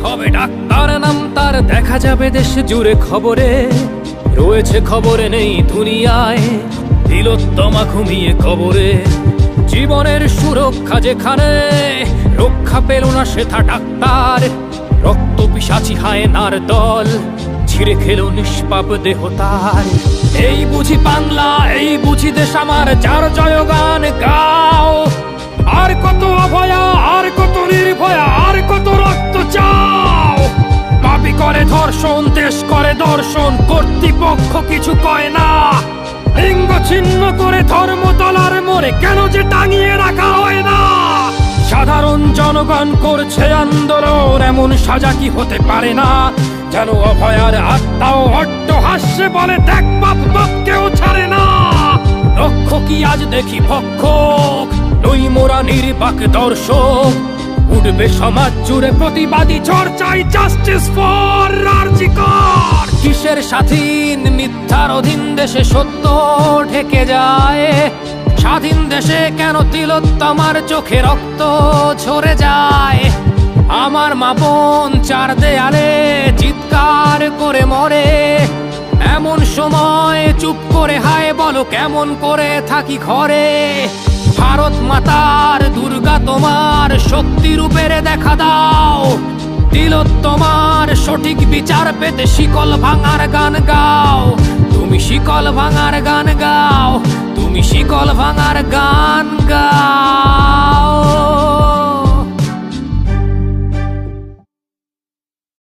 হবে ডাক্তার, নাম তার দেখা যাবে দেশ জুড়ে খবরে, রয়েছে খবরে নেই দুনিয়ায় তিলোত্তমা ঘুমিয়ে কবরে। জীবনের সুরক্ষা যেখানে, রক্ষা পেল না সেথা ডাক্তার, রক্ত পিশাচি হায়নার দল ছিঁড়ে খেলো নিষ্পাপ দেহ তার। এই বুঝি বাংলা, এই বুঝি দেশ আমার, যার জয়গান গাও। আর কত অভয়া, আর কত নির্ভয়া, আর কত রক্ত চাও। পাপী করে ধর্ষণ, দেশ করে দর্শন, কর্তৃপক্ষ কিছু কয় না। লিঙ্গ ছিন্ন করে ধর্ম তলার মোড়ে কেন যে টাঙিয়ে রাখা হয় না। সাধারণ জনগণ করছে আন্দোলন, এমন সাজা কি হতে পারে না। যেন অভয়ার আত্মাও অট্ট হাস্যে বলে, দেখ বাপ বাপ কেউ ছাড়ে না। লক্ষ্য কি আজ দেখি ভক্ষক, নই মোরা নির্বাক দর্শক। উঠবে সমাজ জুড়ে প্রতিবাদী চর্চায়, জাস্টিস ফর আরজি কর। কিসের স্বাধীন, মিথ্যার অধীন দেশে সত্য ঢেকে যায়। স্বাধীন দেশে কেন তিলোত্তমার চোখে রক্ত ঝরে যায়। আমার মা বোন চার দেয়ালে চিৎকার করে মরে, এমন সময় চুপ করে হায় বলো কেমন করে থাকি ঘরে। ভারত মাতার, দুর্গা তোমার শক্তি রূপের দেখা দাও। তিলোত্তমার সঠিক বিচার পেতে শিকল ভাঙার গান গাও। তুমি শিকল ভাঙার গান গাও, তুমি শিকল ভাঙার গান গাও।